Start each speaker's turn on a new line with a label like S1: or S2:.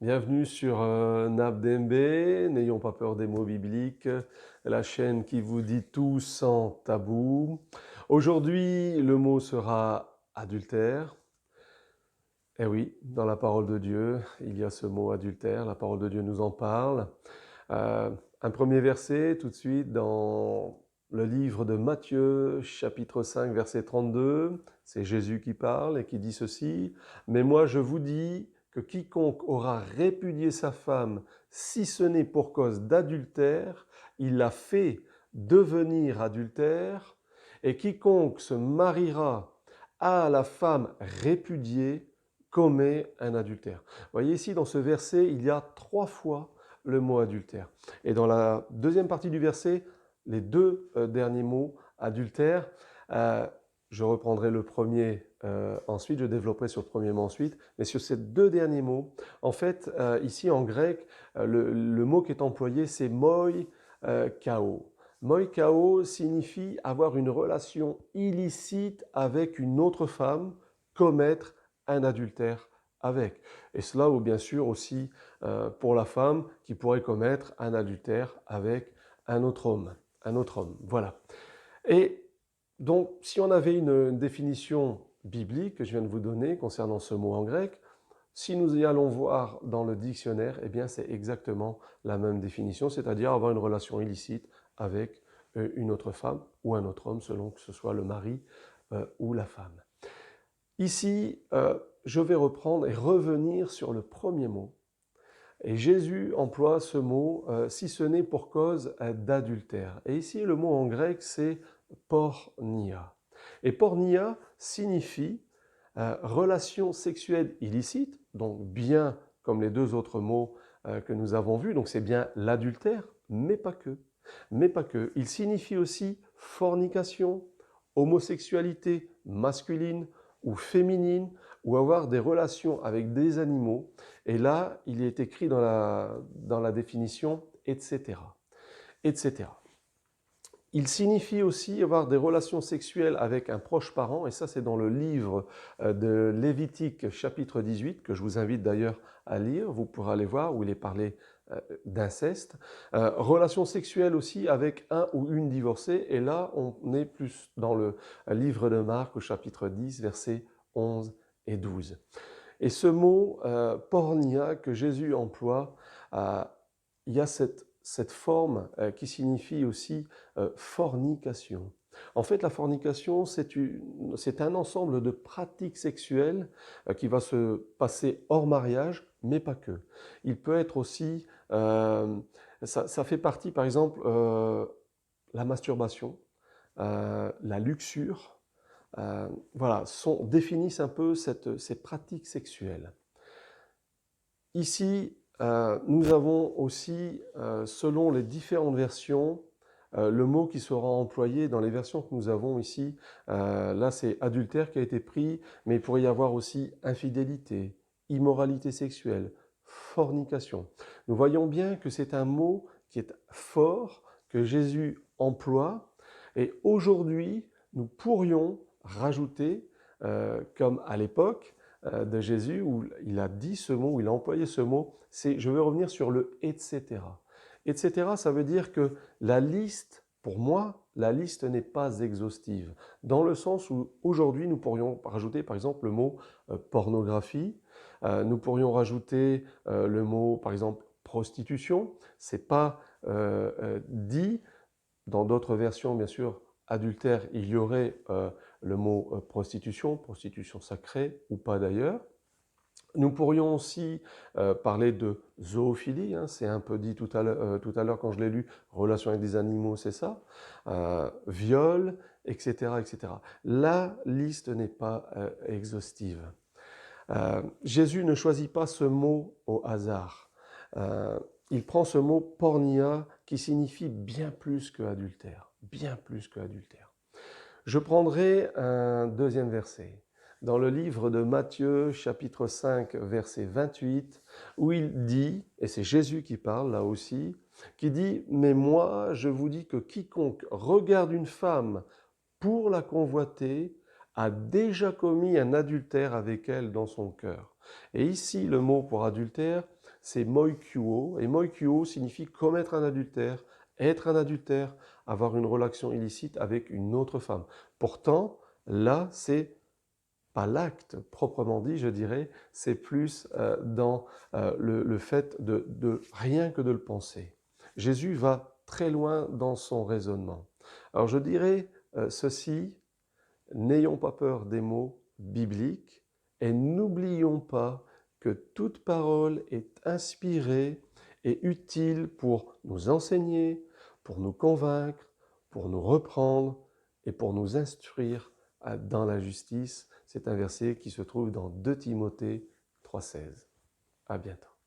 S1: Bienvenue sur Nabdembe, n'ayons pas peur des mots bibliques, la chaîne qui vous dit tout sans tabou. Aujourd'hui, le mot sera adultère. Eh oui, dans la parole de Dieu, il y a ce mot adultère, la parole de Dieu nous en parle. Euh, un premier verset tout de suite dans le livre de Matthieu, chapitre 5, verset 32. C'est Jésus qui parle et qui dit ceci. Mais moi je vous dis que quiconque aura répudié sa femme, si ce n'est pour cause d'adultère, il l'a fait devenir adultère, et quiconque se mariera à la femme répudiée commet un adultère. Vous voyez ici dans ce verset, il y a 3 fois le mot adultère. Et dans la deuxième partie du verset, les deux derniers mots, adultère, euh, je reprendrai le premier ensuite, je développerai sur le premier mot ensuite, mais sur ces deux derniers mots, en fait, ici en grec, le mot qui est employé, c'est moi kao. Moi kao signifie avoir une relation illicite avec une autre femme, commettre un adultère avec. Et cela vaut bien sûr aussi pour la femme qui pourrait commettre un adultère avec un autre homme. Un autre homme, voilà. Et donc, si on avait une définition biblique que je viens de vous donner concernant ce mot en grec, si nous y allons voir dans le dictionnaire, eh bien c'est exactement la même définition, c'est-à-dire avoir une relation illicite avec une autre femme ou un autre homme, selon que ce soit le mari ou la femme. Ici, je vais reprendre et revenir sur le premier mot. Et Jésus emploie ce mot, si ce n'est pour cause d'adultère. Et ici, le mot en grec, c'est pornia. Et pornia signifie relation sexuelle illicite, donc bien comme les deux autres mots que nous avons vus, donc c'est bien l'adultère, mais pas que. Mais pas que. Il signifie aussi fornication, homosexualité masculine ou féminine, ou avoir des relations avec des animaux. Et là, il est écrit dans la définition, etc. etc. Il signifie aussi avoir des relations sexuelles avec un proche parent, et ça c'est dans le livre de Lévitique chapitre 18, que je vous invite d'ailleurs à lire, vous pourrez aller voir où il est parlé d'inceste. Relations sexuelles aussi avec un ou une divorcée, et là on est plus dans le livre de Marc au chapitre 10, versets 11 et 12. Et ce mot pornia que Jésus emploie, il y a cette forme qui signifie aussi fornication. En fait, la fornication, c'est un ensemble de pratiques sexuelles qui va se passer hors mariage, mais pas que. Il peut être aussi, ça fait partie par exemple, la masturbation, la luxure, voilà, définissent un peu ces pratiques sexuelles. Ici, nous avons aussi, selon les différentes versions, le mot qui sera employé dans les versions que nous avons ici. Là, c'est adultère qui a été pris, mais il pourrait y avoir aussi infidélité, immoralité sexuelle, fornication. Nous voyons bien que c'est un mot qui est fort, que Jésus emploie, et aujourd'hui, nous pourrions rajouter, comme à l'époque, de Jésus où il a dit ce mot, où il a employé ce mot, c'est, je veux revenir sur le etc. Etc, ça veut dire que la liste, pour moi, la liste n'est pas exhaustive. Dans le sens où aujourd'hui, nous pourrions rajouter par exemple le mot pornographie, nous pourrions rajouter le mot par exemple prostitution, c'est pas dit. Dans d'autres versions, bien sûr, adultère, il y aurait le mot prostitution, prostitution sacrée ou pas d'ailleurs. Nous pourrions aussi parler de zoophilie, hein, c'est un peu dit tout à l'heure quand je l'ai lu, relation avec des animaux, c'est ça, viol, etc., etc. La liste n'est pas exhaustive. Jésus ne choisit pas ce mot au hasard. Euh, il prend ce mot pornia qui signifie bien plus que adultère, bien plus que adultère. Je prendrai un deuxième verset dans le livre de Matthieu chapitre 5 verset 28 où il dit, et c'est Jésus qui parle là aussi, qui dit « Mais moi je vous dis que quiconque regarde une femme pour la convoiter a déjà commis un adultère avec elle dans son cœur. Et ici, le mot pour adultère, c'est moikuo, et moikuo signifie commettre un adultère, être un adultère, avoir une relation illicite avec une autre femme. Pourtant, là, c'est pas l'acte proprement dit, je dirais, c'est plus dans le fait de rien que de le penser. Jésus va très loin dans son raisonnement. Alors je dirais ceci, n'ayons pas peur des mots bibliques et n'oublions pas que toute parole est inspirée et utile pour nous enseigner, pour nous convaincre, pour nous reprendre et pour nous instruire dans la justice. C'est un verset qui se trouve dans 2 Timothée 3,16. À bientôt.